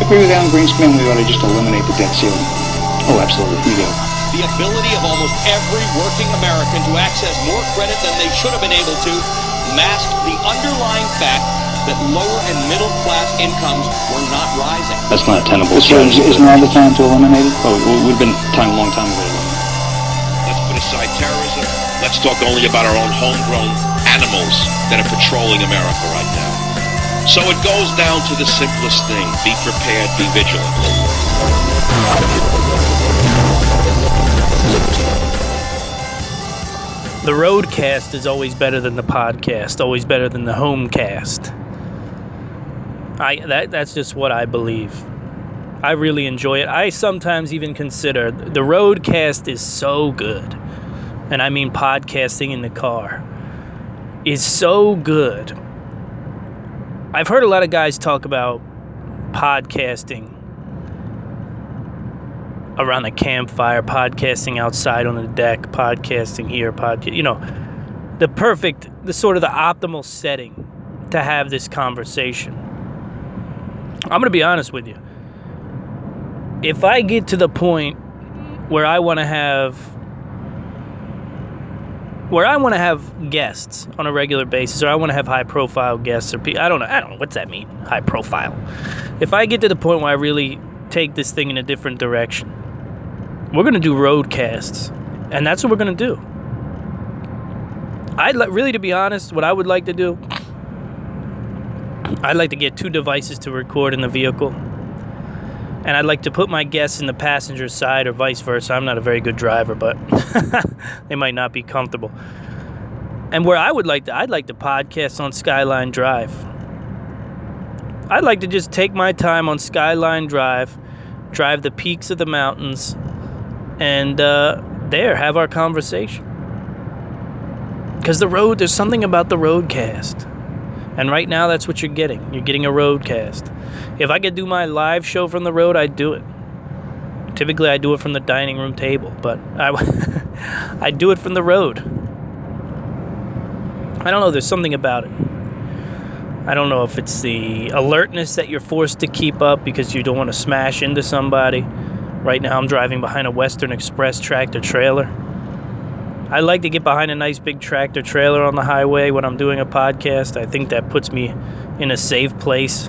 Agree with Alan Greenspan, we ought to just eliminate the debt ceiling. Oh, absolutely, we do. The ability of almost every working American to access more credit than they should have been able to masked the underlying fact that lower and middle class incomes were not rising. That's not a tenable strategy. Isn't now the time to eliminate it? Oh, we've been a long time ago. Let's put aside terrorism. Let's talk only about our own homegrown animals that are patrolling America right now. So it goes down to the simplest thing. Be prepared, be vigilant. The roadcast is always better than the podcast, always better than the homecast. That's just what I believe. I really enjoy it. I sometimes even consider the roadcast is so good, and I mean podcasting in the car is so good. I've heard a lot of guys talk about podcasting around a campfire, podcasting outside on the deck, podcasting here, the sort of the optimal setting to have this conversation. I'm going to be honest with you. If I get to the point where I want to have guests on a regular basis, or I want to have high-profile guests, or I don't know, what's that mean, high-profile? If I get to the point where I really take this thing in a different direction, we're going to do roadcasts, and that's what we're going to do. Really, to be honest, what I would like to do, I'd like to get 2 devices to record in the vehicle, and I'd like to put my guests in the passenger side or vice versa. I'm not a very good driver, but they might not be comfortable. And where I'd like to podcast on Skyline Drive. I'd like to just take my time on Skyline Drive, drive the peaks of the mountains, and have our conversation. Because there's something about the roadcast. And right now, that's what you're getting. You're getting a roadcast. If I could do my live show from the road, I'd do it. Typically, I do it from the dining room table, but I do it from the road. I don't know. There's something about it. I don't know if it's the alertness that you're forced to keep up because you don't want to smash into somebody. Right now, I'm driving behind a Western Express tractor trailer. I like to get behind a nice big tractor trailer on the highway when I'm doing a podcast. I think that puts me in a safe place.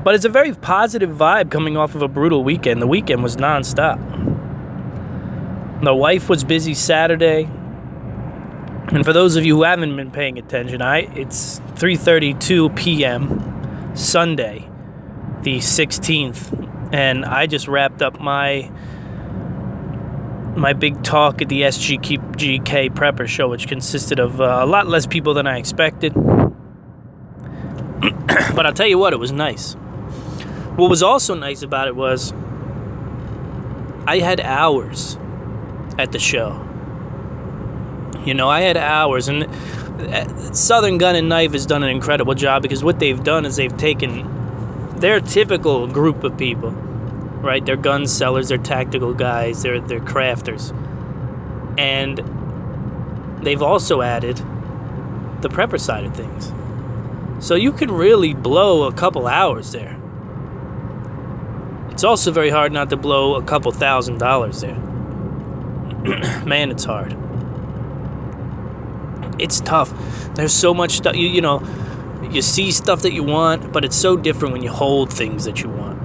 But it's a very positive vibe coming off of a brutal weekend. The weekend was nonstop. The wife was busy Saturday. And for those of you who haven't been paying attention, it's 3:32 p.m. Sunday, the 16th. And I just wrapped up my big talk at the SGK Prepper show, which consisted of a lot less people than I expected. But I'll tell you what, it was nice. What was also nice about it was I had hours at the show. I had hours. And Southern Gun and Knife has done an incredible job because what they've done is they've taken their typical group of people, right? They're gun sellers, they're tactical guys, they're crafters. And they've also added the prepper side of things. So you can really blow a couple hours there. It's also very hard not to blow a couple $1,000s there. Man, it's hard. It's tough. There's so much stuff, you see stuff that you want, but it's so different when you hold things that you want.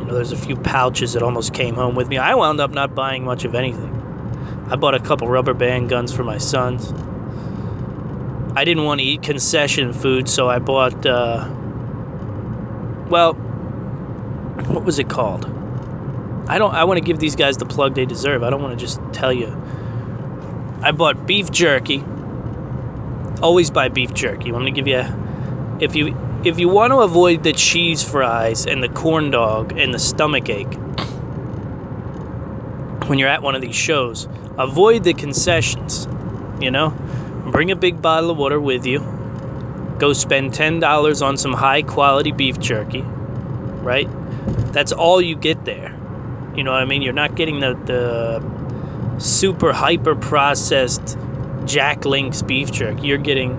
There's a few pouches that almost came home with me. I wound up not buying much of anything. I bought a couple rubber band guns for my sons. I didn't want to eat concession food, so I bought, what was it called? I want to give these guys the plug they deserve. I don't want to just tell you. I bought beef jerky. Always buy beef jerky. I'm going to give you if you want to avoid the cheese fries and the corn dog and the stomach ache when you're at one of these shows, avoid the concessions, Bring a big bottle of water with you. Go spend $10 on some high quality beef jerky, right? That's all you get there. You know what I mean? You're not getting the super hyper processed Jack Link's beef jerky. You're getting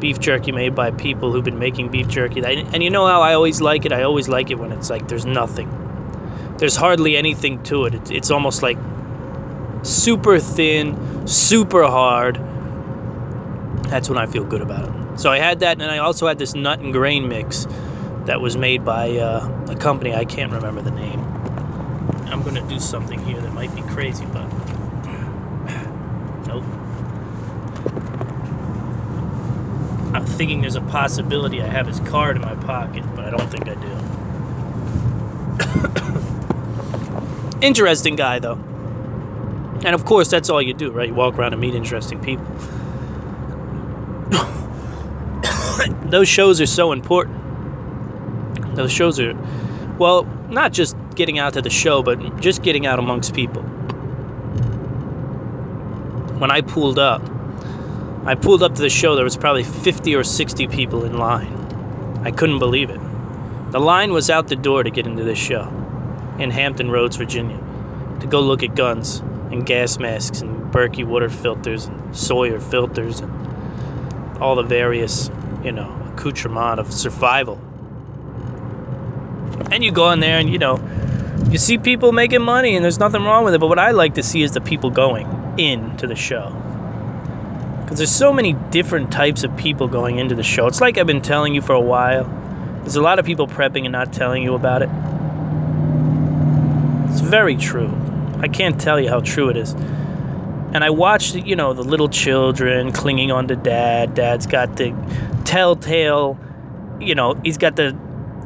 beef jerky made by people who've been making beef jerky. And you know how I always like it? I always like it when it's like there's nothing. There's hardly anything to it. It's almost like super thin, super hard. That's when I feel good about it. So I had that, and I also had this nut and grain mix that was made by a company. I can't remember the name. I'm going to do something here that might be crazy, but nope. I'm thinking there's a possibility I have his card in my pocket, but I don't think I do. Interesting guy, though. And of course, that's all you do, right? You walk around and meet interesting people. Those shows are so important. Those shows are, well, not just getting out to the show, but just getting out amongst people. When I pulled up to the show, there was probably 50 or 60 people in line. I couldn't believe it. The line was out the door to get into this show in Hampton Roads, Virginia, to go look at guns and gas masks and Berkey water filters and Sawyer filters and all the various, accoutrement of survival. And you go in there and, you see people making money and there's nothing wrong with it. But what I like to see is the people going into the show. Because there's so many different types of people going into the show. It's like I've been telling you for a while. There's a lot of people prepping and not telling you about it. It's very true. I can't tell you how true it is. And I watched, the little children clinging on to Dad. Dad's got the telltale, he's got the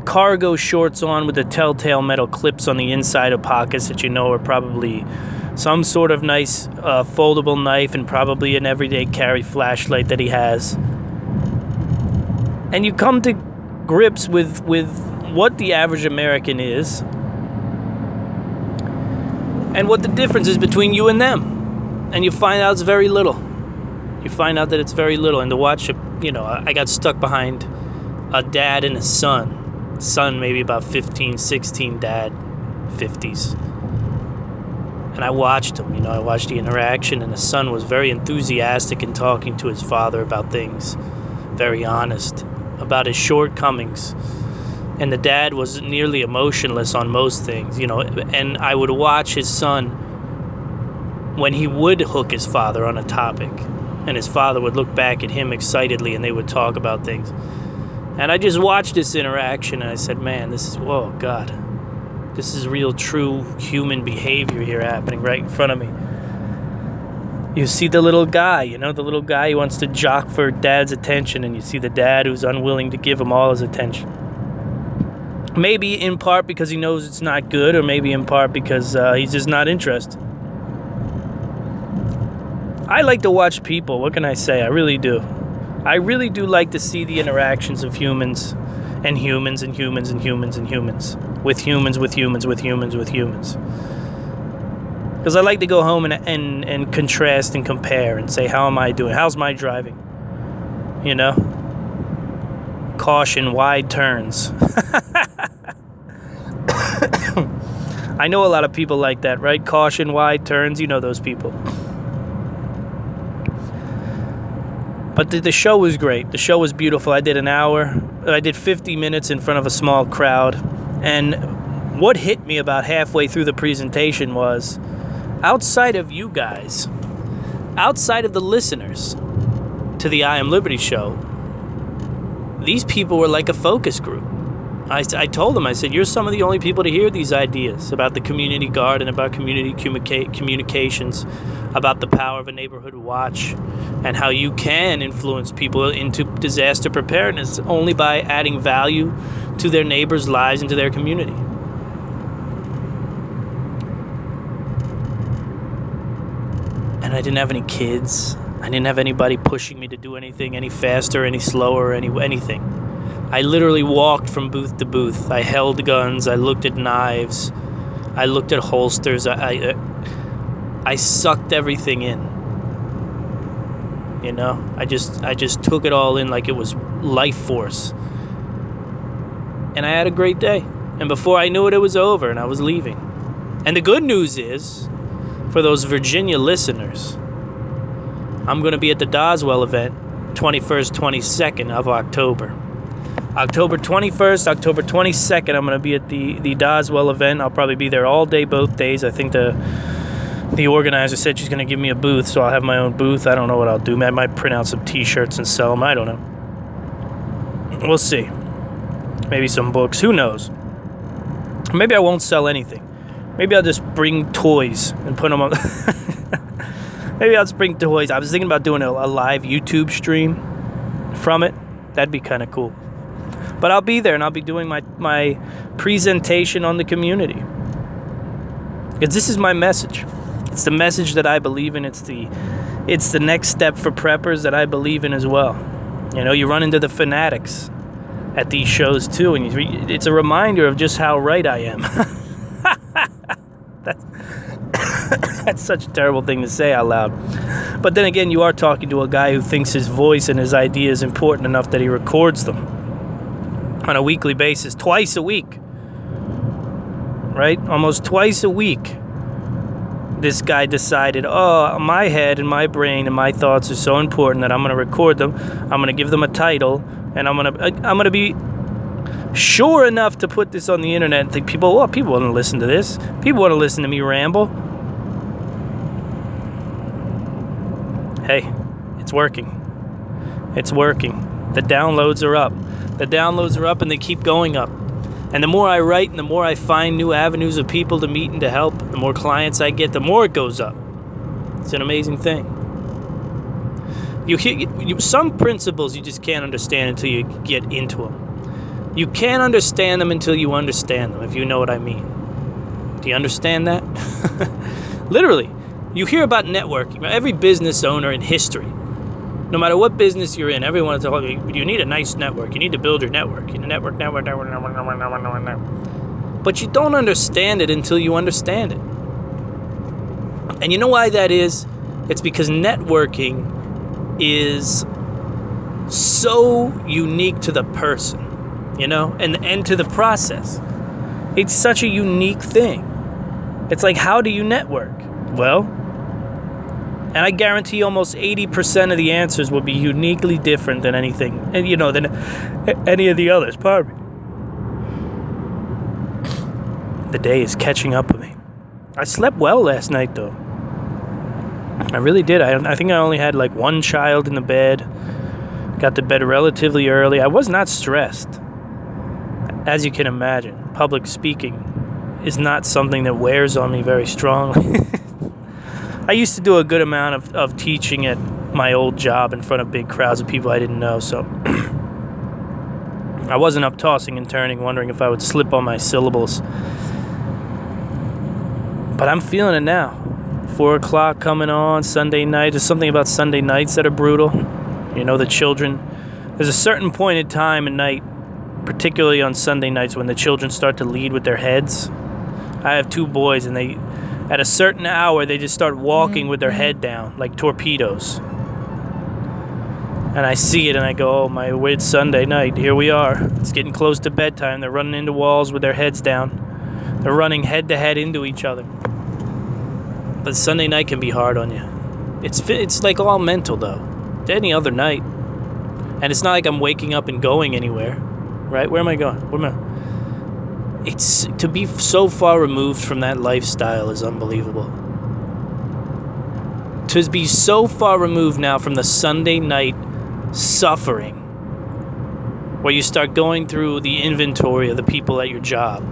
cargo shorts on with the telltale metal clips on the inside of pockets that are probably some sort of nice foldable knife and probably an everyday carry flashlight that he has. And you come to grips with what the average American is and what the difference is between you and them. And you find out it's very little. You find out that it's very little. And to watch, I got stuck behind a dad and a son. Son maybe about 15, 16, dad 50s. And I watched him, I watched the interaction, and the son was very enthusiastic in talking to his father about things, very honest about his shortcomings. And the dad was nearly emotionless on most things, and I would watch his son when he would hook his father on a topic, and his father would look back at him excitedly and they would talk about things. And I just watched this interaction and I said, man, this is real, true human behavior here happening right in front of me. You see the little guy, the little guy who wants to jock for dad's attention, and you see the dad who's unwilling to give him all his attention. Maybe in part because he knows it's not good, or maybe in part because he's just not interested. I like to watch people. What can I say? I really do. I really do like to see the interactions of humans and humans and humans and humans and humans. With humans, with humans, with humans, with humans. Because I like to go home and contrast and compare and say, how am I doing? How's my driving? Caution, wide turns. I know a lot of people like that, right? Caution, wide turns. You know those people. But the show was great. The show was beautiful. I did 50 minutes in front of a small crowd. And what hit me about halfway through the presentation was, outside of you guys, outside of the listeners to the I Am Liberty show, these people were like a focus group. I told them, I said, you're some of the only people to hear these ideas about the community guard and about community communications, about the power of a neighborhood watch, and how you can influence people into disaster preparedness only by adding value to their neighbors' lives and to their community. And I didn't have any kids. I didn't have anybody pushing me to do anything any faster, any slower, anything. I literally walked from booth to booth. I held guns. I looked at knives. I looked at holsters. I sucked everything in. I just took it all in like it was life force. And I had a great day. And before I knew it, it was over and I was leaving. And the good news is, for those Virginia listeners, I'm going to be at the Doswell event 21st, 22nd of October. October 21st, October 22nd, I'm going to be at the Doswell event. I'll probably be there all day, both days. I think the organizer said she's going to give me a booth, so I'll have my own booth. I don't know what I'll do. I might print out some t-shirts and sell them. I don't know. We'll see. Maybe some books. Who knows? Maybe I won't sell anything. Maybe I'll just bring toys and put them on. Maybe I'll just bring toys. I was thinking about doing a live YouTube stream from it. That'd be kind of cool. But I'll be there, and I'll be doing my presentation on the community. Because this is my message. It's the message that I believe in. It's the next step for preppers that I believe in as well. You know, you run into the fanatics at these shows too, and it's a reminder of just how right I am. That's such a terrible thing to say out loud. But then again, you are talking to a guy who thinks his voice and his idea is important enough that he records them on a weekly basis, twice a week. Right? Almost twice a week. This guy decided, oh, my head and my brain and my thoughts are so important that I'm going to record them. I'm going to give them a title, and I'm going to be sure enough to put this on the internet and think people want to listen to this. People want to listen to me ramble. Hey, it's working. It's working. The downloads are up. The downloads are up, and they keep going up. And the more I write and the more I find new avenues of people to meet and to help, the more clients I get, the more it goes up. It's an amazing thing. Some principles you just can't understand until you get into them. You can't understand them until you understand them, if you know what I mean. Do you understand that? Literally, you hear about networking. Every business owner in history, no matter what business you're in, everyone is telling you need a nice network. You need to build your network. You know, network. But you don't understand it until you understand it. And you know why that is? It's because networking is so unique to the person, you know, and to the process. It's such a unique thing. It's like, how do you network? Well, and I guarantee almost 80% of the answers will be uniquely different than anything, and you know, than any of the others. Pardon me. The day is catching up with me. I slept well last night, though. I really did. I think I only had like one child in the bed. Got to bed relatively early. I was not stressed. As you can imagine, public speaking is not something that wears on me very strongly. I used to do a good amount of teaching at my old job in front of big crowds of people I didn't know, so I wasn't up tossing and turning, wondering if I would slip on my syllables. But I'm feeling it now. 4 o'clock coming on, Sunday night. There's something about Sunday nights that are brutal. You know, the children. There's a certain point in time at night, particularly on Sunday nights, when the children start to lead with their heads. I have 2 boys, and they, at a certain hour, they just start walking with their head down, like torpedoes. And I see it, and I go, oh, my weird Sunday night. Here we are. It's getting close to bedtime. They're running into walls with their heads down. They're running head-to-head into each other. But Sunday night can be hard on you. It's like all mental, though. It's any other night. And it's not like I'm waking up and going anywhere. Right? Where am I going? It's to be so far removed from that lifestyle is unbelievable. To be so far removed now from the Sunday night suffering, where you start going through the inventory of the people at your job.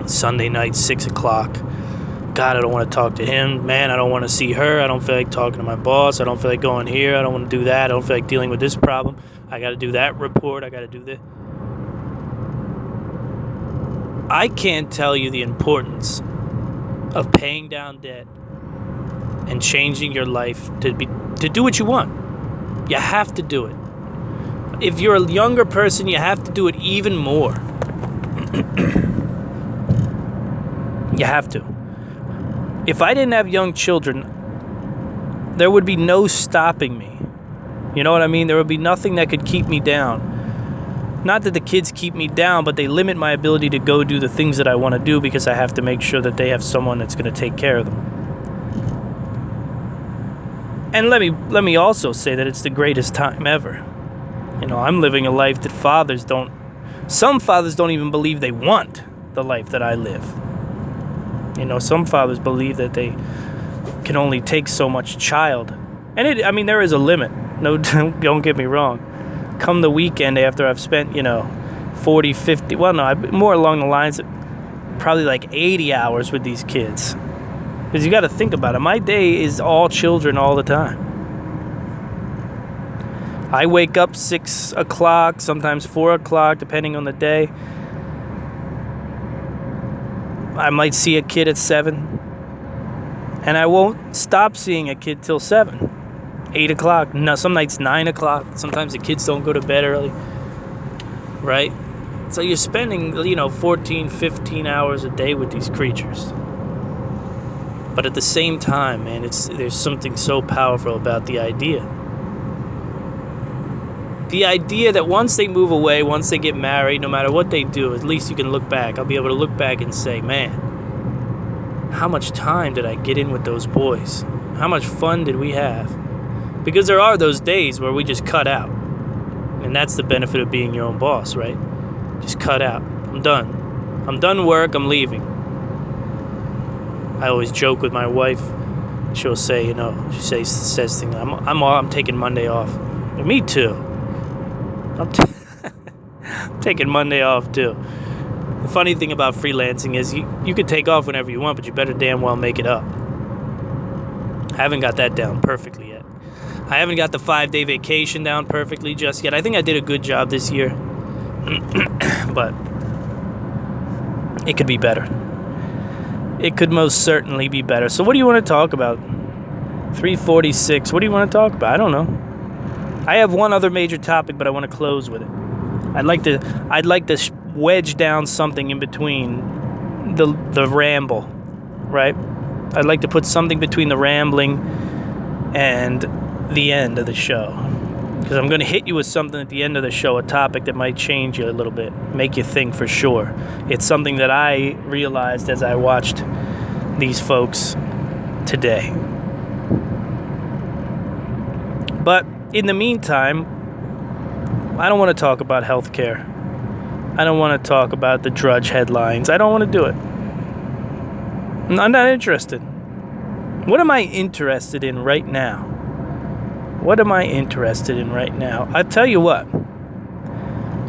Sunday night, 6 o'clock. God, I don't want to talk to him. Man, I don't want to see her. I don't feel like talking to my boss. I don't feel like going here. I don't want to do that. I don't feel like dealing with this problem. I got to do that report. I got to do this. I can't tell you the importance of paying down debt and changing your life to do what you want. You have to do it. If you're a younger person, you have to do it even more. You have to. If I didn't have young children, there would be no stopping me. You know what I mean? There would be nothing that could keep me down. Not that the kids keep me down, but they limit my ability to go do the things that I want to do because I have to make sure that they have someone that's going to take care of them. And let me also say that it's the greatest time ever. You know, I'm living a life that some fathers don't even believe they want the life that I live. You know, some fathers believe that they can only take so much child. And there is a limit. No, don't get me wrong. Come the weekend after I've spent, 40, 50, more along the lines of probably like 80 hours with these kids. Because you got to think about it. My day is all children all the time. I wake up 6 o'clock, sometimes 4 o'clock, depending on the day. I might see a kid at 7. And I won't stop seeing a kid till 7. 8 o'clock. No, some nights 9 o'clock. Sometimes the kids don't go to bed early. Right? So you're spending, 14, 15 hours a day with these creatures. But at the same time, man, there's something so powerful about the idea. The idea that once they move away, once they get married, no matter what they do, at least you can look back. I'll be able to look back and say, man, how much time did I get in with those boys? How much fun did we have? Because there are those days where we just cut out. And that's the benefit of being your own boss, right? Just cut out. I'm done. I'm done work. I'm leaving. I always joke with my wife. She'll say, she says things. I'm taking Monday off. And me too. I'm taking Monday off too. The funny thing about freelancing is you can take off whenever you want, but you better damn well make it up. I haven't got that down perfectly yet. I haven't got the 5-day vacation down perfectly just yet. I think I did a good job this year. But it could be better. It could most certainly be better. So what do you want to talk about? 3:46. What do you want to talk about? I don't know. I have one other major topic, but I want to close with it. I'd like to wedge down something in between the ramble, right? I'd like to put something between the rambling and the end of the show. Because I'm going to hit you with something at the end of the show, a topic that might change you a little bit, make you think for sure. It's something that I realized as I watched these folks today. But in the meantime, I don't want to talk about healthcare. I don't want to talk about the Drudge headlines. I don't want to do it. I'm not interested. What am I interested in right now? What am I interested in right now? I'll tell you what.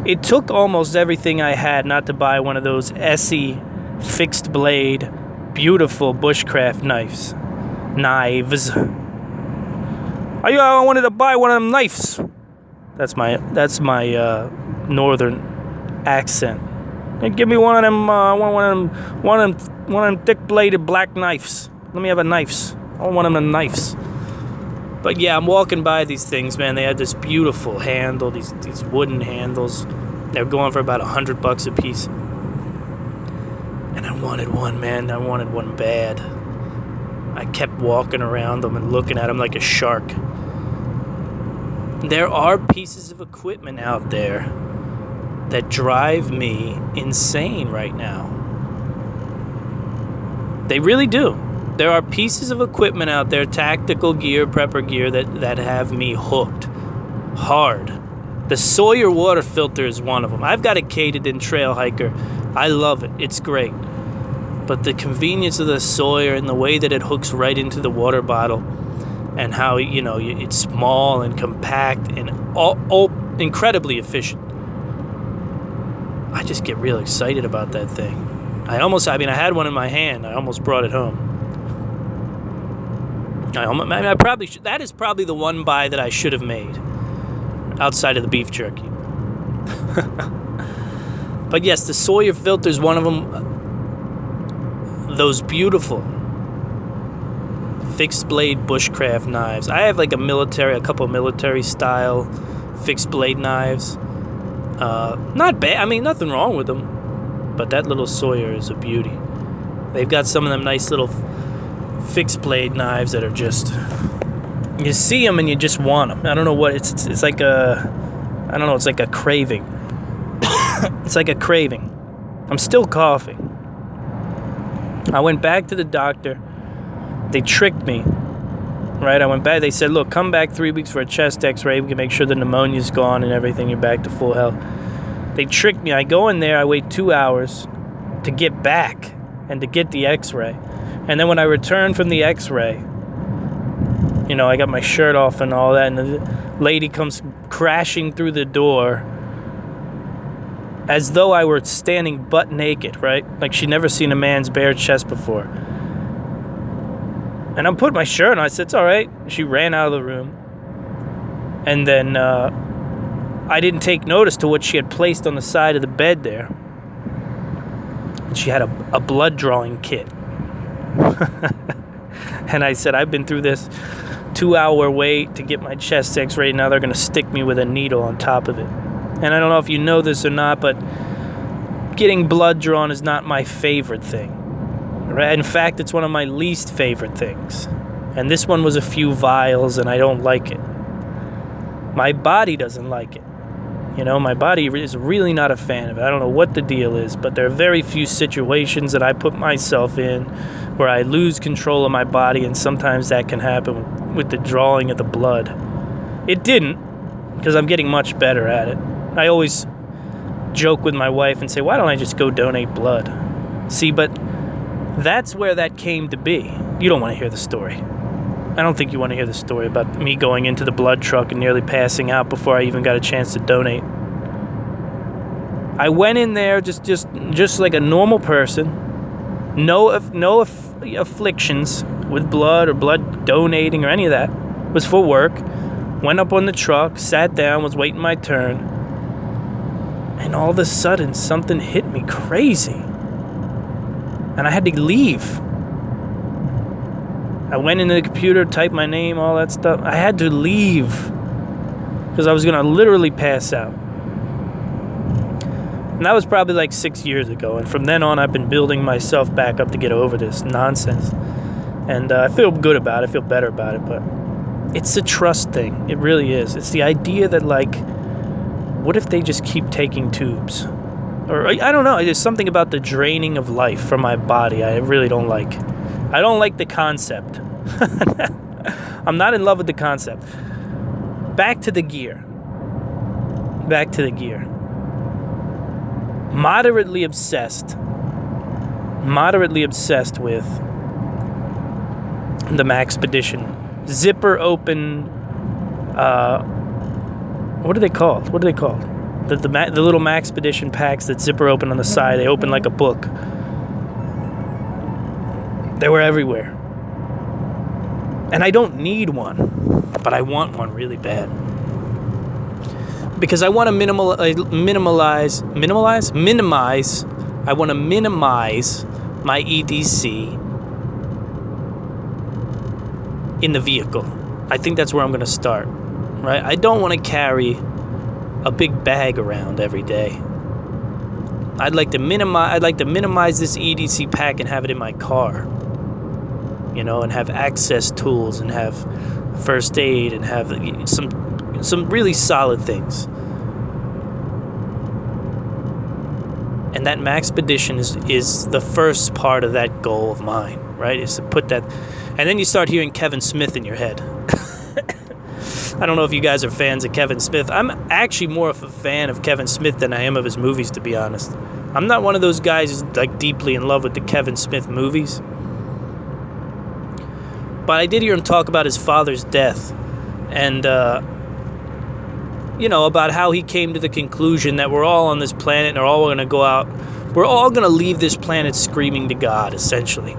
It took almost everything I had not to buy one of those Essie fixed blade, beautiful bushcraft knives. I wanted to buy one of them knives. That's my northern accent. Hey, give me one of them. One of them thick-bladed black knives. Let me have a knives. I want one of them knives. But yeah, I'm walking by these things, man. They had this beautiful handle, these wooden handles. They're going for about $100 a piece. And I wanted one, man. I wanted one bad. I kept walking around them and looking at them like a shark. There are pieces of equipment out there that drive me insane right now. They really do. There are pieces of equipment out there, tactical gear, prepper gear, that have me hooked hard. The Sawyer water filter is one of them. I've got a Katydin trail hiker. I love it. It's great. But the convenience of the Sawyer and the way that it hooks right into the water bottle and how, it's small and compact and all incredibly efficient. I just get real excited about that thing. I had one in my hand. I almost brought it home. I probably should. That is probably the one buy that I should have made outside of the beef jerky. But yes, the Sawyer filter is one of them. Those beautiful fixed blade bushcraft knives. I have a couple military style fixed blade knives. Not bad. Nothing wrong with them. But that little Sawyer is a beauty. They've got some of them nice little fixed blade knives that are just, you see them and you just want them. I don't know what it's like it's like a craving. It's like a craving. I'm still coughing. I went back to the doctor. They tricked me, right? I went back. They said, look, come back 3 weeks for a chest x-ray. We can make sure the pneumonia's gone and everything. You're back to full health. They tricked me. I go in there. I wait 2 hours to get back and to get the x-ray. And then when I return from the x-ray, you know, I got my shirt off and all that, and the lady comes crashing through the door as though I were standing butt naked, right? Like she'd never seen a man's bare chest before. And I'm putting my shirt on. I said, it's all right. She ran out of the room. And then I didn't take notice to what she had placed on the side of the bed there. And she had a blood drawing kit. And I said, I've been through this 2-hour wait to get my chest x-ray. Now they're going to stick me with a needle on top of it. And I don't know if you know this or not, but getting blood drawn is not my favorite thing. Right? In fact, it's one of my least favorite things. And this one was a few vials, and I don't like it. My body doesn't like it. You know, my body is really not a fan of it. I don't know what the deal is, but there are very few situations that I put myself in where I lose control of my body, and sometimes that can happen with the drawing of the blood. It didn't, because I'm getting much better at it. I always joke with my wife and say, why don't I just go donate blood? See, but that's where that came to be. You don't want to hear the story. I don't think you want to hear the story about me going into the blood truck and nearly passing out before I even got a chance to donate. I went in there just like a normal person. No afflictions with blood or blood donating or any of that. It was for work. Went up on the truck, sat down, was waiting my turn. And all of a sudden, something hit me crazy. And I had to leave. I went into the computer, typed my name, all that stuff. I had to leave because I was going to literally pass out. And that was probably like 6 years ago. And from then on, I've been building myself back up to get over this nonsense. And I feel good about it. I feel better about it. But it's a trust thing. It really is. It's the idea that, like, what if they just keep taking tubes? Or I don't know. There's something about the draining of life from my body I really don't like. I don't like the concept. I'm not in love with the concept. Back to the gear. Moderately obsessed with the Maxpedition. Zipper open, what are they called? The little Maxpedition packs that zipper open on the side. They open like a book. They were everywhere. And I don't need one, but I want one really bad. Because I want to minimize. I want to minimize my EDC in the vehicle. I think that's where I'm going to start. Right? I don't want to carry a big bag around every day. I'd like to minimize this EDC pack and have it in my car. You know, and have access tools and have first aid and have some really solid things. And that Maxpedition is the first part of that goal of mine, right? Is to put that, and then you start hearing Kevin Smith in your head. I don't know if you guys are fans of Kevin Smith. I'm actually more of a fan of Kevin Smith than I am of his movies, to be honest. I'm not one of those guys who's like deeply in love with the Kevin Smith movies. But I did hear him talk about his father's death and, you know, about how he came to the conclusion that we're all on this planet and we're all going to go out. We're all going to leave this planet screaming to God, essentially.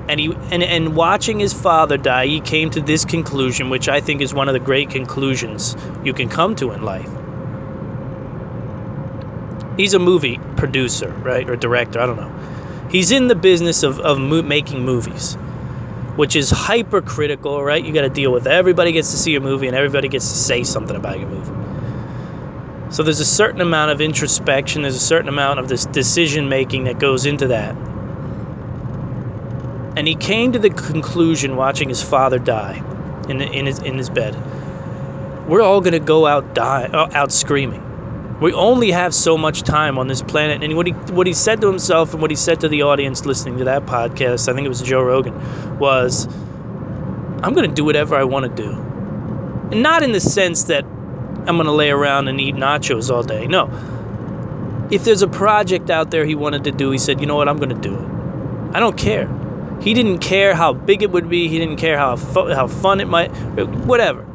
And watching his father die, he came to this conclusion, which I think is one of the great conclusions you can come to in life. He's a movie producer, right, or director, I don't know. He's in the business of making movies, which is hypercritical, right? You got to deal with everybody gets to see your movie and everybody gets to say something about your movie. So there's a certain amount of introspection, there's a certain amount of this decision making that goes into that. And he came to the conclusion, watching his father die in his bed, we're all going to go out screaming. We only have so much time on this planet. And what he said to himself and what he said to the audience listening to that podcast, I think it was Joe Rogan, was, I'm going to do whatever I want to do. And not in the sense that I'm going to lay around and eat nachos all day. No. If there's a project out there he wanted to do, he said, you know what, I'm going to do it. I don't care. He didn't care how big it would be. He didn't care how fun it might, whatever.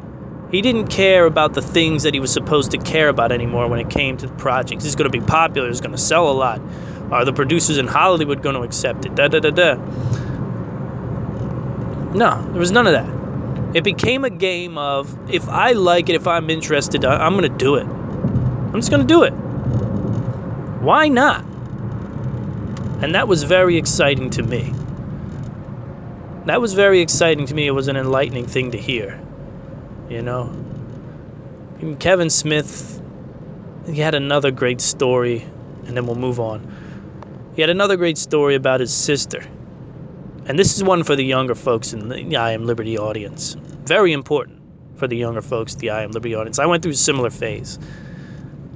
He didn't care about the things that he was supposed to care about anymore when it came to the projects. It's going to be popular. It's going to sell a lot. Are the producers in Hollywood going to accept it? No, there was none of that. It became a game of, if I like it, if I'm interested, I'm going to do it. I'm just going to do it. Why not? And that was very exciting to me. That was very exciting to me. It was an enlightening thing to hear. You know? And Kevin Smith, he had another great story, and then we'll move on. He had another great story about his sister. And this is one for the younger folks in the I Am Liberty audience. Very important for the younger folks, the I Am Liberty audience. I went through a similar phase.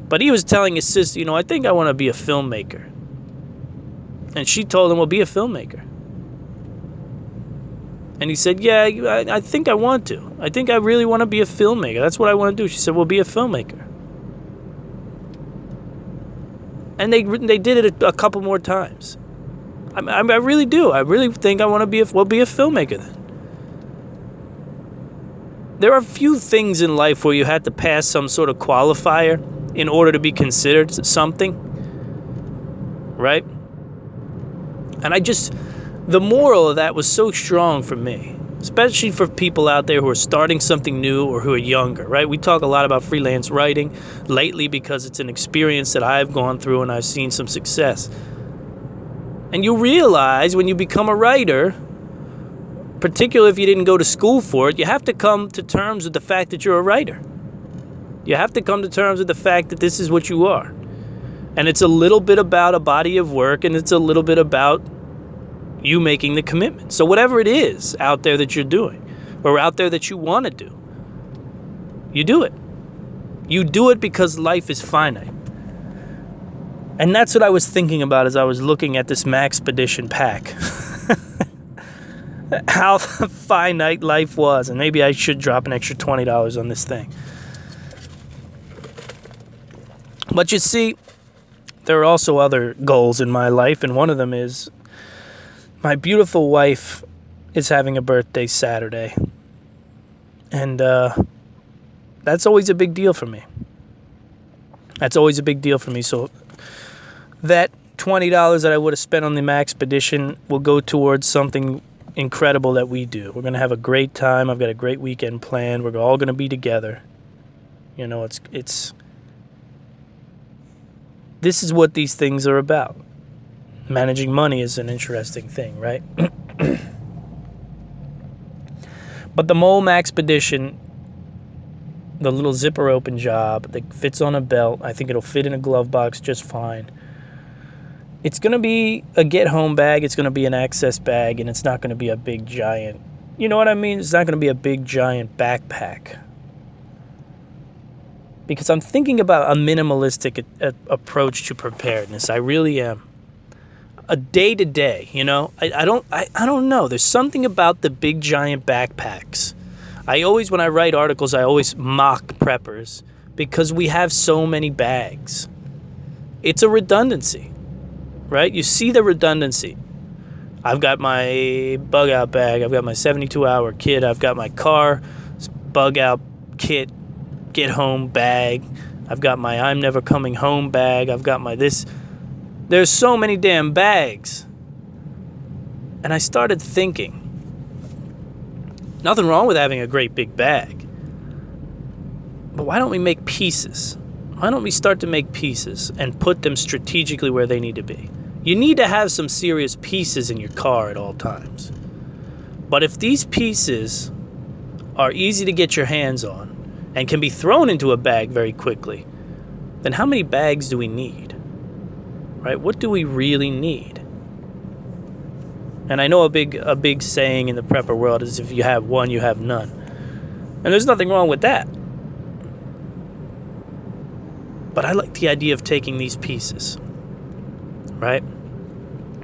But he was telling his sister, you know, I think I want to be a filmmaker. And she told him, well, be a filmmaker. And he said, yeah, I think I want to. I think I really want to be a filmmaker. That's what I want to do. She said, well, be a filmmaker. And they did it a couple more times. I really do. I really think I want to be a filmmaker then. There are few things in life where you have to pass some sort of qualifier in order to be considered something. Right? And the moral of that was so strong for me, especially for people out there who are starting something new or who are younger, right? We talk a lot about freelance writing lately because it's an experience that I've gone through and I've seen some success. And you realize when you become a writer, particularly if you didn't go to school for it, you have to come to terms with the fact that you're a writer. You have to come to terms with the fact that this is what you are. And it's a little bit about a body of work, and it's a little bit about you making the commitment. So whatever it is out there that you're doing, or out there that you want to do, you do it. You do it because life is finite. And that's what I was thinking about as I was looking at this Maxpedition pack. How finite life was. And maybe I should drop an extra $20 on this thing. But you see, there are also other goals in my life, and one of them is my beautiful wife is having a birthday Saturday. And that's always a big deal for me. That's always a big deal for me. So that $20 that I would have spent on the Maxpedition will go towards something incredible that we do. We're going to have a great time. I've got a great weekend planned. We're all going to be together. You know, it's this is what these things are about. Managing money is an interesting thing, right? But the Mole Maxpedition, the little zipper open job that fits on a belt, I think it'll fit in a glove box just fine. It's going to be a get-home bag. It's going to be an access bag, and it's not going to be a big, giant... You know what I mean? It's not going to be a big, giant backpack. Because I'm thinking about a minimalistic approach to preparedness. I really am. A day-to-day, you know? I don't know. There's something about the big, giant backpacks. When I write articles, I always mock preppers because we have so many bags. It's a redundancy. Right? You see the redundancy. I've got my bug out bag. I've got my 72-hour kit. I've got my car bug out kit, get home bag. I've got my I'm never coming home bag. I've got my this. There's so many damn bags. And I started thinking, nothing wrong with having a great big bag. But why don't we make pieces? Why don't we start to make pieces and put them strategically where they need to be? You need to have some serious pieces in your car at all times. But if these pieces are easy to get your hands on and can be thrown into a bag very quickly, then how many bags do we need? Right? What do we really need? And I know a big saying in the prepper world is if you have one, you have none. And there's nothing wrong with that. But I like the idea of taking these pieces, right?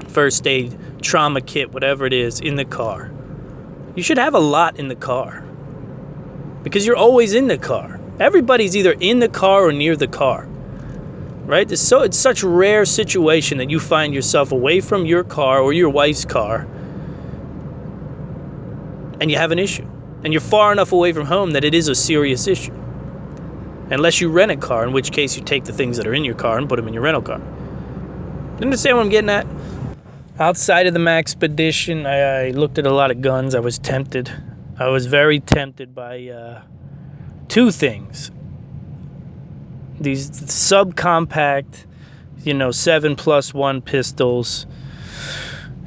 First aid, trauma kit, whatever it is, in the car. You should have a lot in the car. Because you're always in the car. Everybody's either in the car or near the car. Right? It's such a rare situation that you find yourself away from your car or your wife's car and you have an issue. And you're far enough away from home that it is a serious issue. Unless you rent a car, in which case you take the things that are in your car and put them in your rental car. You understand what I'm getting at? Outside of the Maxpedition, I looked at a lot of guns. I was tempted. I was very tempted by two things. These subcompact, 7+1 pistols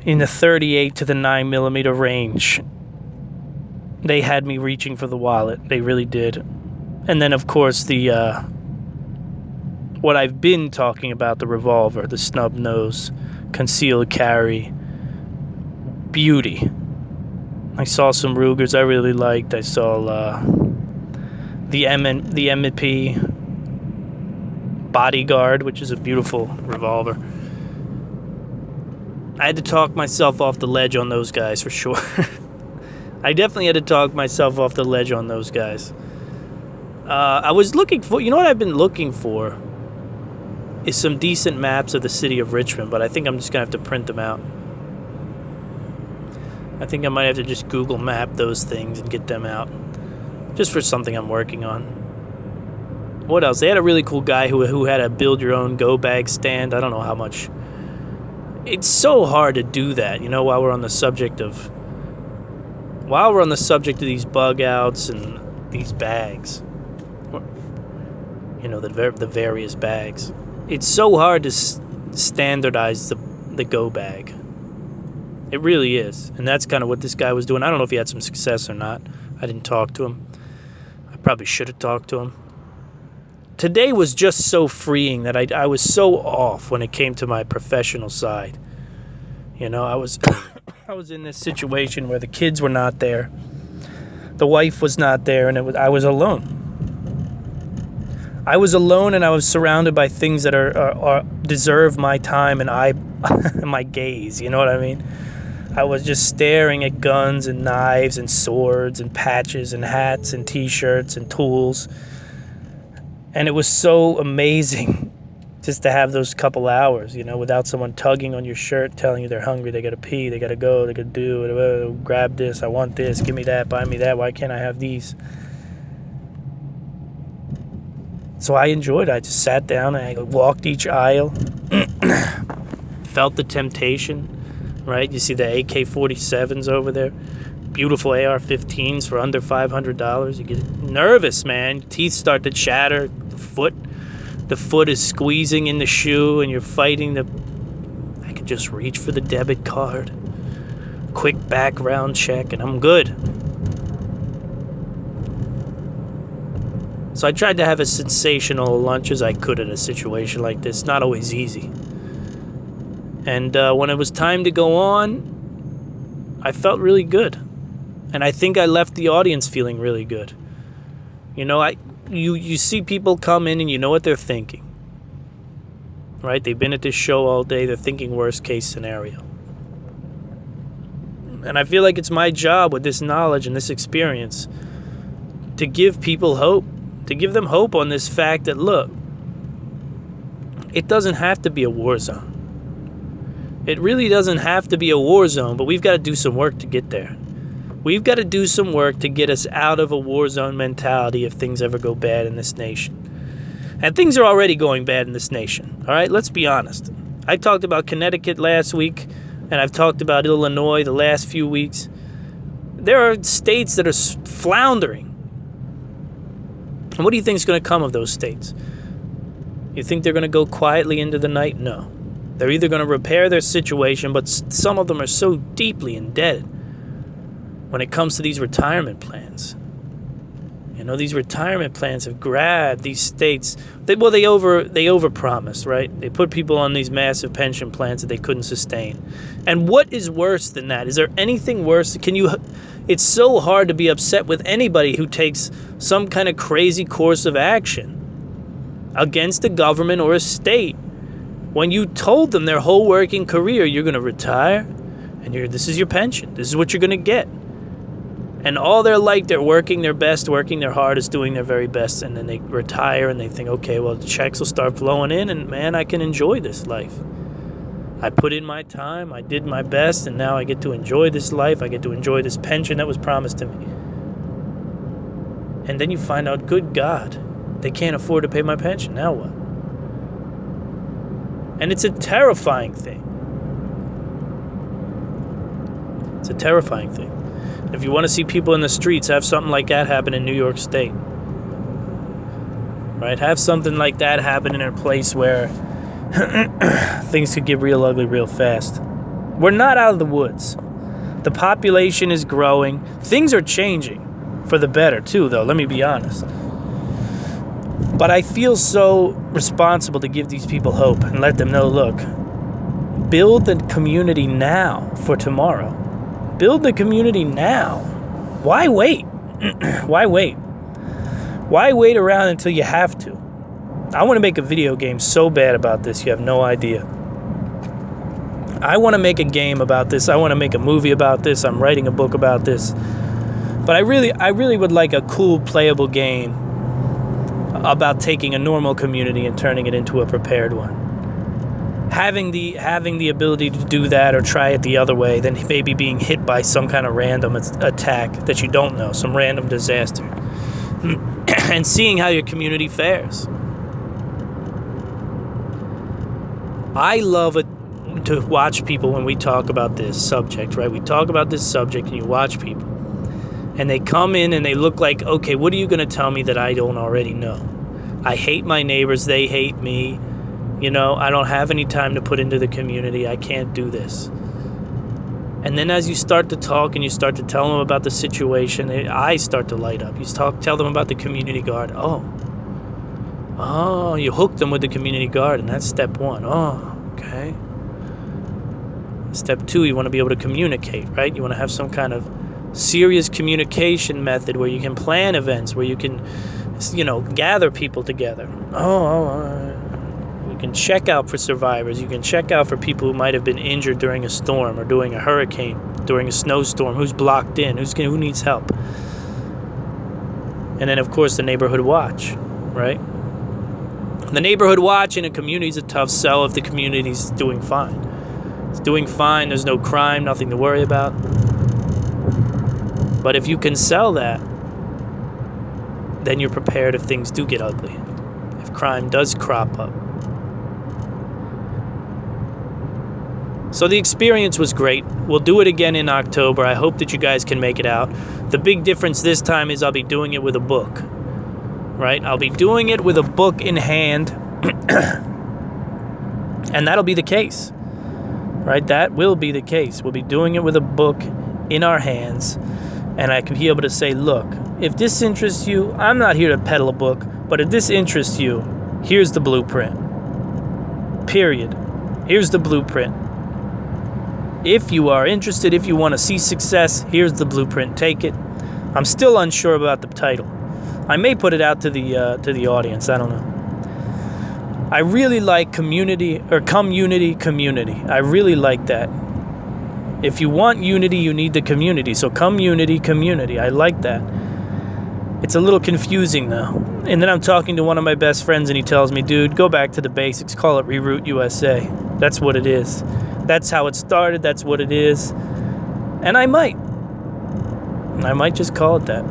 in the 38 to the 9mm range. They had me reaching for the wallet. They really did. And then, of course, what I've been talking about, the revolver, the snub nose, concealed carry, beauty. I saw some Rugers I really liked. I saw the M&P Bodyguard, which is a beautiful revolver. I had to talk myself off the ledge on those guys for sure. I definitely had to talk myself off the ledge on those guys. I was looking for, what I've been looking for is some decent maps of the city of Richmond, but I think I'm just going to have to print them out. I think I might have to just Google map those things and get them out. Just for something I'm working on. What else? They had a really cool guy who had a build-your-own go-bag stand. I don't know how much. It's so hard to do that, while we're on the subject of these bug outs and these bags. The various bags. It's so hard to standardize the go bag. It really is. And that's kind of what this guy was doing. I don't know if he had some success or not. I didn't talk to him. I probably should have talked to him. Today was just so freeing that I was so off when it came to my professional side. I was I was in this situation where the kids were not there. The wife was not there, and I was alone. I was alone, and I was surrounded by things that are deserve my time and my gaze. You know what I mean? I was just staring at guns and knives and swords and patches and hats and T-shirts and tools. And it was so amazing just to have those couple hours, without someone tugging on your shirt, telling you they're hungry, they got to pee, they got to go, they got to do, grab this, I want this, give me that, buy me that, why can't I have these? So I enjoyed it. I just sat down and I walked each aisle, felt the temptation, right? You see the AK-47s over there, beautiful AR-15s for under $500. You get nervous, man. Your teeth start to chatter. The foot is squeezing in the shoe, and you're fighting I could just reach for the debit card. Quick background check, and I'm good. So I tried to have as sensational a lunch as I could in a situation like this. Not always easy. And when it was time to go on, I felt really good. And I think I left the audience feeling really good. You see people come in and you know what they're thinking. Right? They've been at this show all day. They're thinking worst case scenario. And I feel like it's my job with this knowledge and this experience to give people hope. To give them hope on this fact that, look, it doesn't have to be a war zone. It really doesn't have to be a war zone, but we've got to do some work to get there. We've got to do some work to get us out of a war zone mentality if things ever go bad in this nation. And things are already going bad in this nation, all right? Let's be honest. I talked about Connecticut last week, and I've talked about Illinois the last few weeks. There are states that are floundering. And what do you think is going to come of those states? You think they're going to go quietly into the night? No. They're either going to repair their situation, but some of them are so deeply indebted when it comes to these retirement plans. These retirement plans have grabbed these states. They overpromised, right? They put people on these massive pension plans that they couldn't sustain. And what is worse than that? Is there anything worse? It's so hard to be upset with anybody who takes some kind of crazy course of action against a government or a state when you told them their whole working career, you're going to retire and this is your pension. This is what you're going to get. And all they're like, they're working their best, working their hardest, doing their very best, and then they retire and they think, okay, well, the checks will start flowing in, and man, I can enjoy this life. I put in my time, I did my best, and now I get to enjoy this life. I get to enjoy this pension that was promised to me. And then you find out, good God, they can't afford to pay my pension. Now what? And it's a terrifying thing. It's a terrifying thing. If you want to see people in the streets, have something like that happen in New York State. Right? Have something like that happen in a place where things could get real ugly real fast. We're not out of the woods. The population is growing. Things are changing for the better, too, though. Let me be honest. But I feel so responsible to give these people hope and let them know, look, build the community now for tomorrow. Build the community now. Why wait? Why wait? Why wait around until you have to? I want to make a video game so bad about this, you have no idea. I want to make a game about this. I want to make a movie about this. I'm writing a book about this. But I really would like a cool playable game about taking a normal community and turning it into a prepared one. Having the ability to do that or try it the other way than maybe being hit by some kind of random attack that you don't know, some random disaster. And seeing how your community fares. I love it to watch people when we talk about this subject, right? We talk about this subject and you watch people. And they come in and they look like, okay, what are you going to tell me that I don't already know? I hate my neighbors. They hate me. You know, I don't have any time to put into the community. I can't do this. And then as you start to talk and you start to tell them about the situation, eyes start to light up. You tell them about the community guard. Oh, you hook them with the community guard, and that's step one. Oh, okay. Step two, you want to be able to communicate, right? You want to have some kind of serious communication method where you can plan events, where you can, gather people together. You can check out for survivors. You can check out for people who might have been injured during a storm or during a hurricane, during a snowstorm, who's blocked in, who needs help. And then, of course, the neighborhood watch, right? The neighborhood watch in a community is a tough sell if the community's doing fine. It's doing fine. There's no crime, nothing to worry about. But if you can sell that, then you're prepared if things do get ugly, if crime does crop up. So the experience was great. We'll do it again in October. I hope that you guys can make it out. The big difference this time is I'll be doing it with a book, right? I'll be doing it with a book in hand, and that'll be the case, right? That will be the case. We'll be doing it with a book in our hands, and I can be able to say, look, if this interests you, I'm not here to peddle a book, but if this interests you, here's the blueprint. Period. Here's the blueprint. If you are interested, if you want to see success, here's the blueprint. Take it. I'm still unsure about the title. I may put it out to the audience. I don't know. I really like community. I really like that. If you want unity, you need the community. So community. I like that. It's a little confusing though. And then I'm talking to one of my best friends and he tells me, dude, go back to the basics. Call it Reroute USA. That's what it is. That's how it started. That's what it is. And I might just call it that.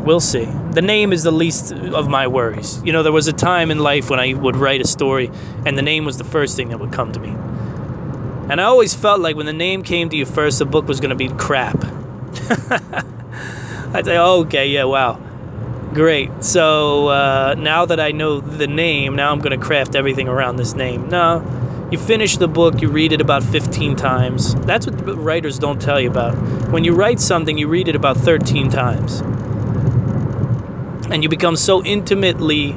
We'll see. The name is the least of my worries. There was a time in life when I would write a story and the name was the first thing that would come to me. And I always felt like when the name came to you first, the book was going to be crap. I'd say, oh, okay, yeah, wow. Great. So now that I know the name, now I'm going to craft everything around this name. No. You finish the book, you read it about 15 times. That's what the writers don't tell you about. When you write something, you read it about 13 times. And you become so intimately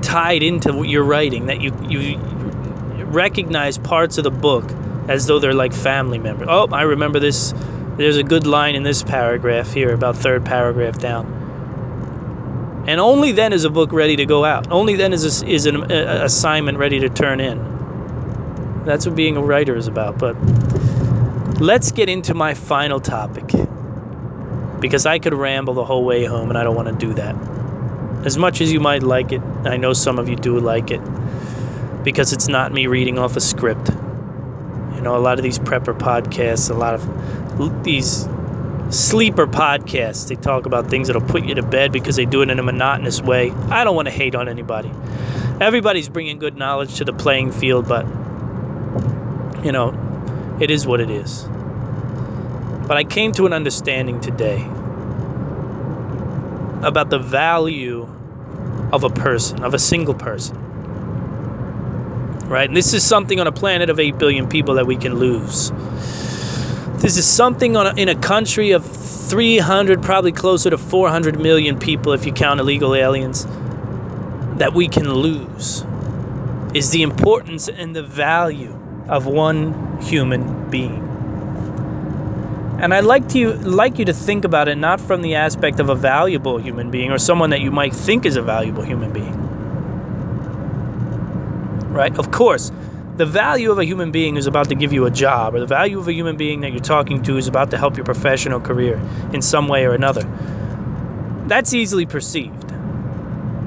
tied into your writing that you recognize parts of the book as though they're like family members. Oh, I remember this. There's a good line in this paragraph here, about third paragraph down. And only then is a book ready to go out. Only then is an assignment ready to turn in. That's what being a writer is about. But let's get into my final topic, because I could ramble the whole way home, and I don't want to do that. As much as you might like it, I know some of you do like it, because it's not me reading off a script. You know, a lot of these prepper podcasts, a lot of these sleeper podcasts, they talk about things that'll put you to bed because they do it in a monotonous way. I don't want to hate on anybody. Everybody's bringing good knowledge to the playing field, but, you know, it is what it is. But I came to an understanding today about the value of a person, of a single person. Right? And this is something on a planet of 8 billion people that we can lose. This is something in a country of 300, probably closer to 400 million people if you count illegal aliens, that we can lose. Is the importance and the value of one human being. And I'd like you to think about it not from the aspect of a valuable human being or someone that you might think is a valuable human being. Right? Of course, the value of a human being is about to give you a job, or the value of a human being that you're talking to is about to help your professional career in some way or another. That's easily perceived.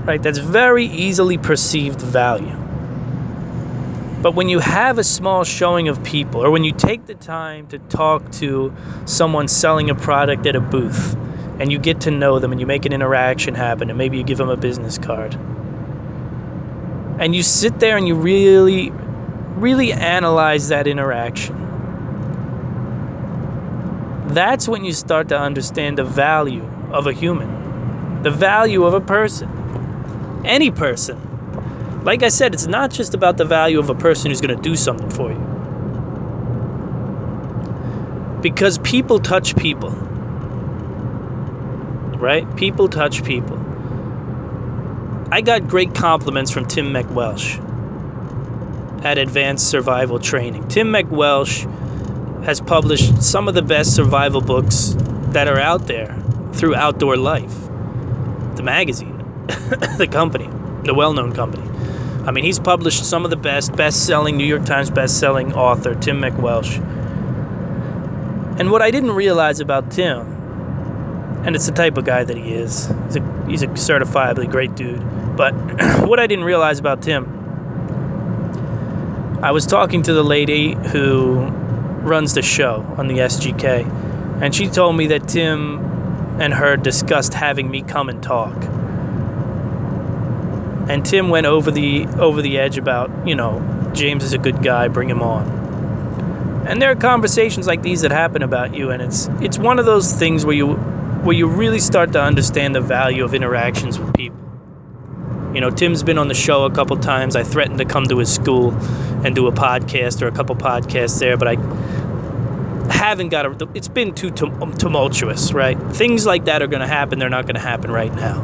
Right? That's very easily perceived value. But when you have a small showing of people, or when you take the time to talk to someone selling a product at a booth, and you get to know them, and you make an interaction happen, and maybe you give them a business card, and you sit there and you really, really analyze that interaction, that's when you start to understand the value of a human, the value of a person, any person. Like I said, it's not just about the value of a person who's going to do something for you. Because people touch people. Right? People touch people. I got great compliments from Tim McWelsh at Advanced Survival Training. Tim McWelsh has published some of the best survival books that are out there through Outdoor Life, the magazine, the company, the well-known company. I mean, he's published some of the best-selling, New York Times best-selling author, Tim McWelsh. And what I didn't realize about Tim, and it's the type of guy that he is, he's a certifiably great dude, but what I didn't realize about Tim, I was talking to the lady who runs the show on the SGK, and she told me that Tim and her discussed having me come and talk. And Tim went over the edge about, you know, James is a good guy, bring him on. And there are conversations like these that happen about you, and it's one of those things where you really start to understand the value of interactions with people. You know, Tim's been on the show a couple times. I threatened to come to his school and do a podcast or a couple podcasts there, but I haven't got it's been too tumultuous, right? Things like that are going to happen. They're not going to happen right now,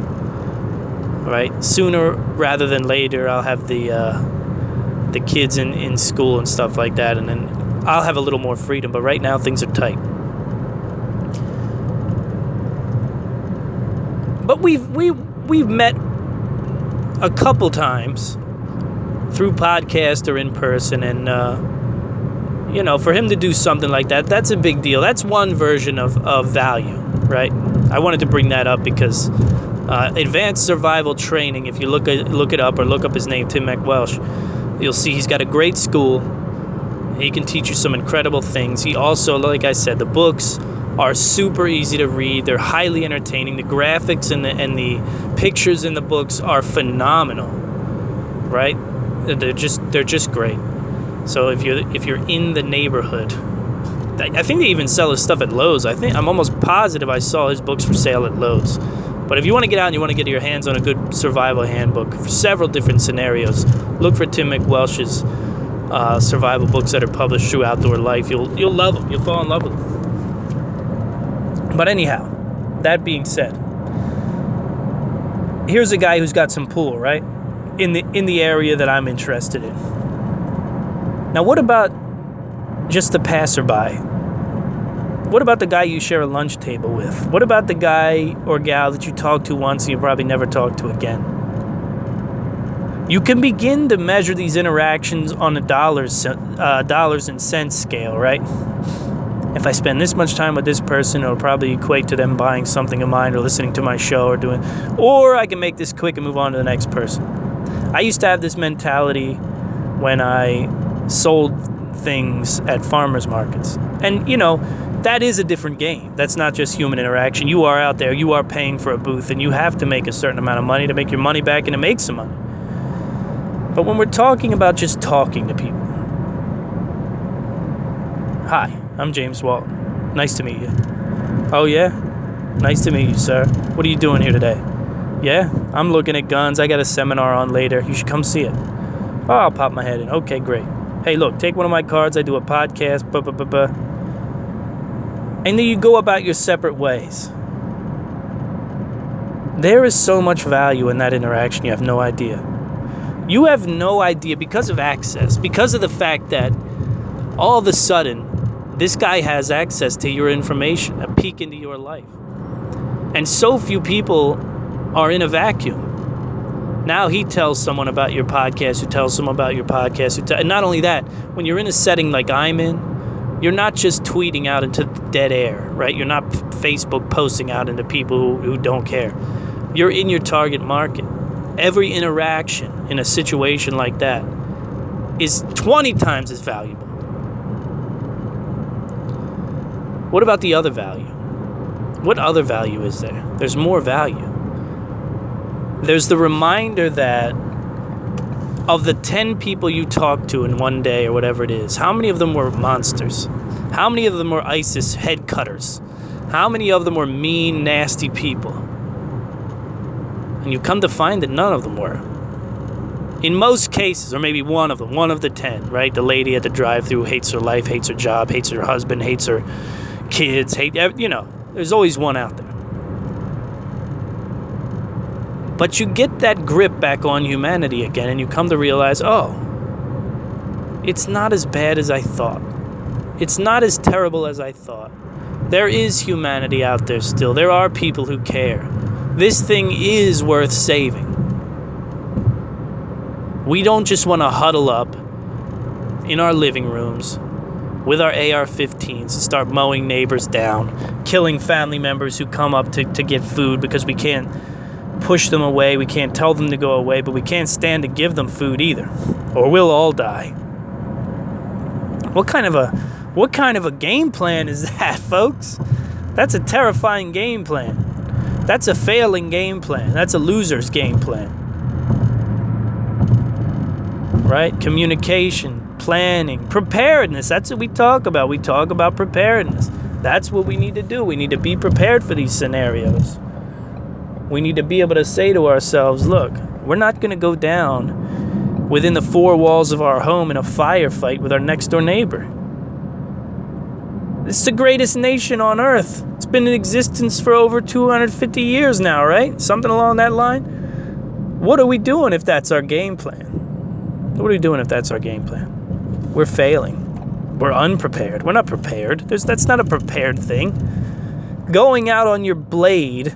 right? Sooner rather than later, I'll have the kids in school and stuff like that, and then I'll have a little more freedom. But right now, things are tight. But we've met a couple times through podcast or in person, and you know, for him to do something like that, that's a big deal. That's one version of value, right? I wanted to bring that up because Advanced Survival Training, if you look it up or look up his name, Tim McWelsh, you'll see he's got a great school. He can teach you some incredible things. He also, like I said, the books are super easy to read. They're highly entertaining. The graphics and the pictures in the books are phenomenal, right? They're just great. So if you're in the neighborhood, I think they even sell his stuff at Lowe's. I'm almost positive I saw his books for sale at Lowe's. But if you want to get out and you want to get your hands on a good survival handbook for several different scenarios, look for Tim McWelsh's survival books that are published through Outdoor Life. You'll love them. You'll fall in love with them. But anyhow, that being said, here's a guy who's got some pool, right? In the area that I'm interested in. Now, what about just the passerby? What about the guy you share a lunch table with? What about the guy or gal that you talk to once and you probably never talk to again? You can begin to measure these interactions on a dollars and cents scale, right? if I spend this much time with this person, it'll probably equate to them buying something of mine or listening to my show or I can make this quick and move on to the next person. I used to have this mentality when I sold things at farmers markets. And, that is a different game. That's not just human interaction. You are out there, you are paying for a booth, and you have to make a certain amount of money to make your money back and to make some money. But when we're talking about just talking to people, hi, I'm James Walton. Nice to meet you. Oh, yeah? Nice to meet you, sir. What are you doing here today? Yeah? I'm looking at guns. I got a seminar on later. You should come see it. Oh, I'll pop my head in. Okay, great. Hey, look, take one of my cards. I do a podcast. And then you go about your separate ways. There is so much value in that interaction. You have no idea. You have no idea because of access, because of the fact that all of a sudden, this guy has access to your information, a peek into your life. And so few people are in a vacuum. Now he tells someone about your podcast, who tells someone about your podcast. And not only that, when you're in a setting like I'm in, you're not just tweeting out into dead air, right? You're not Facebook posting out into people who don't care. You're in your target market. Every interaction in a situation like that is 20 times as valuable. What about the other value? What other value is there? There's more value. There's the reminder that of the 10 people you talk to in one day or whatever it is, how many of them were monsters? How many of them were ISIS head cutters? How many of them were mean, nasty people? And you come to find that none of them were. In most cases, or maybe one of them, one of the 10, right? The lady at the drive-thru hates her life, hates her job, hates her husband, hates her kids, there's always one out there. But you get that grip back on humanity again, and you come to realize, it's not as bad as I thought. It's not as terrible as I thought. There is humanity out there still. There are people who care. This thing is worth saving. We don't just want to huddle up in our living rooms with our AR-15s and start mowing neighbors down, killing family members who come up to get food because we can't push them away, we can't tell them to go away, but we can't stand to give them food either, or we'll all die. What kind of a game plan is that, folks? That's a terrifying game plan. That's a failing game plan. That's a loser's game plan. Right? Communication, planning, preparedness. That's what we talk about. We talk about preparedness. That's what we need to do. We need to be prepared for these scenarios. We need to be able to say to ourselves, look, we're not going to go down within the four walls of our home in a firefight with our next door neighbor. It's the greatest nation on earth. It's been in existence for over 250 years now, right? Something along that line. What are we doing if that's our game plan? What are we doing if that's our game plan? We're failing. We're unprepared. We're not prepared. That's not a prepared thing. Going out on your blade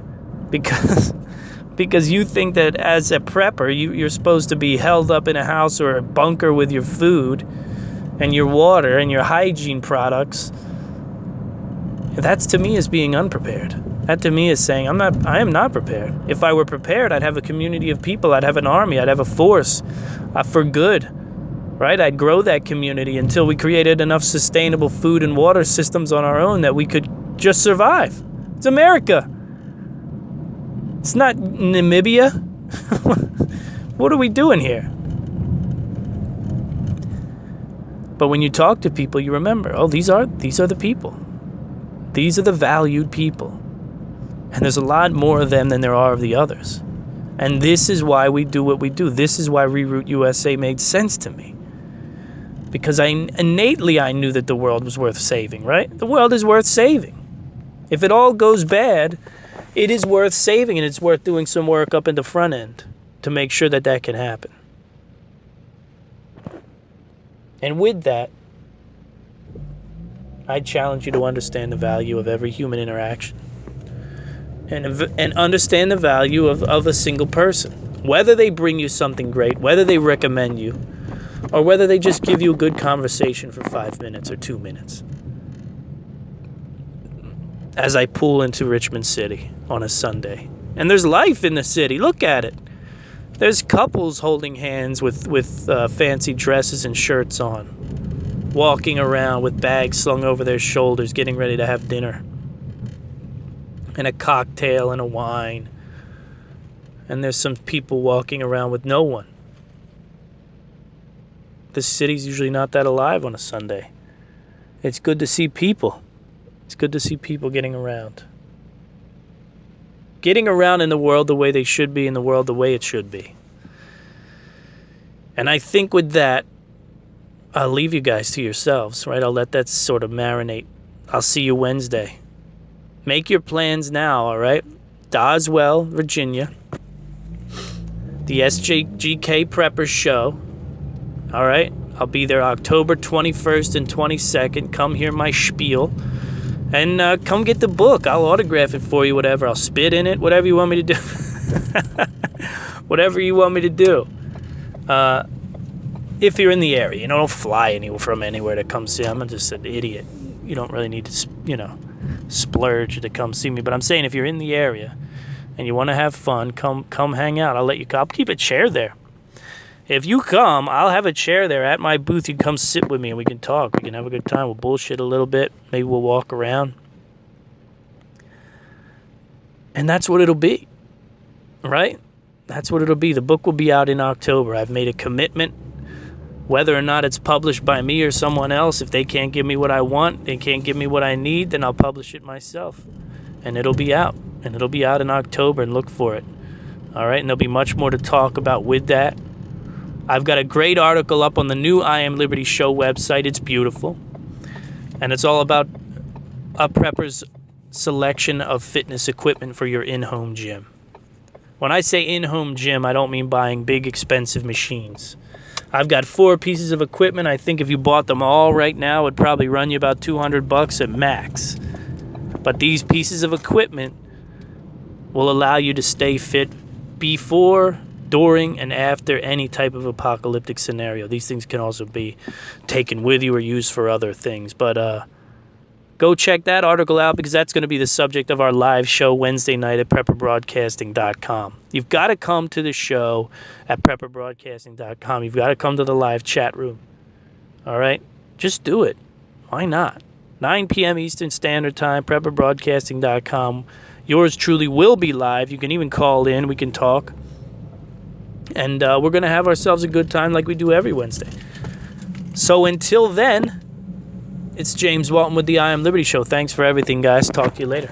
because you think that as a prepper, you're supposed to be held up in a house or a bunker with your food and your water and your hygiene products. That's, to me, is being unprepared. That, to me, is saying I am not prepared. If I were prepared, I'd have a community of people. I'd have an army. I'd have a force for good, right? I'd grow that community until we created enough sustainable food and water systems on our own that we could just survive. It's America. It's not Namibia. What are we doing here? But when you talk to people, you remember, these are the people. These are the valued people. And there's a lot more of them than there are of the others. And this is why we do what we do. This is why Reroute USA made sense to me. Because innately I knew that the world was worth saving, right? The world is worth saving. If it all goes bad, it is worth saving, and it's worth doing some work up in the front end to make sure that that can happen. And with that, I challenge you to understand the value of every human interaction. And understand the value of a single person. Whether they bring you something great, whether they recommend you, or whether they just give you a good conversation for 5 minutes or 2 minutes. as I pull into Richmond City on a Sunday. And there's life in the city. Look at it. There's couples holding hands with fancy dresses and shirts on, walking around with bags slung over their shoulders, getting ready to have dinner, and a cocktail and a wine. And there's some people walking around with no one. The city's usually not that alive on a Sunday. It's good to see people. It's good to see people getting around. Getting around in the world the way they should be, in the world the way it should be. And I think with that, I'll leave you guys to yourselves, right? I'll let that sort of marinate. I'll see you Wednesday. Make your plans now, all right? Doswell, Virginia. The SGK Prepper Show. All right? I'll be there October 21st and 22nd. Come hear my spiel. And come get the book. I'll autograph it for you, whatever. I'll spit in it, whatever you want me to do. Whatever you want me to do. If you're in the area, don't fly from anywhere to come see. I'm just an idiot. You don't really need to, splurge to come see me. But I'm saying if you're in the area and you want to have fun, come hang out. I'll keep a chair there. If you come, I'll have a chair there at my booth. You can come sit with me and we can talk. We can have a good time. We'll bullshit a little bit. Maybe we'll walk around. And that's what it'll be, right? That's what it'll be. The book will be out in October. I've made a commitment. Whether or not it's published by me or someone else, if they can't give me what I want, they can't give me what I need, then I'll publish it myself. And it'll be out. And it'll be out in October, and look for it. All right? And there'll be much more to talk about with that. I've got a great article up on the new I Am Liberty Show website. It's beautiful. And it's all about a prepper's selection of fitness equipment for your in-home gym. When I say in-home gym, I don't mean buying big, expensive machines. I've got 4 pieces of equipment. I think if you bought them all right now, it would probably run you about $200 at max. But these pieces of equipment will allow you to stay fit before, during, and after any type of apocalyptic scenario. These things can also be taken with you or used for other things. But go check that article out, because that's going to be the subject of our live show Wednesday night at prepperbroadcasting.com. You've got to come to the show at prepperbroadcasting.com. You've got to come to the live chat room. All right? Just do it. Why not? 9 p.m. Eastern Standard Time, prepperbroadcasting.com. Yours truly will be live. You can even call in. We can talk. And we're going to have ourselves a good time like we do every Wednesday. So until then, it's James Walton with the I Am Liberty Show. Thanks for everything, guys. Talk to you later.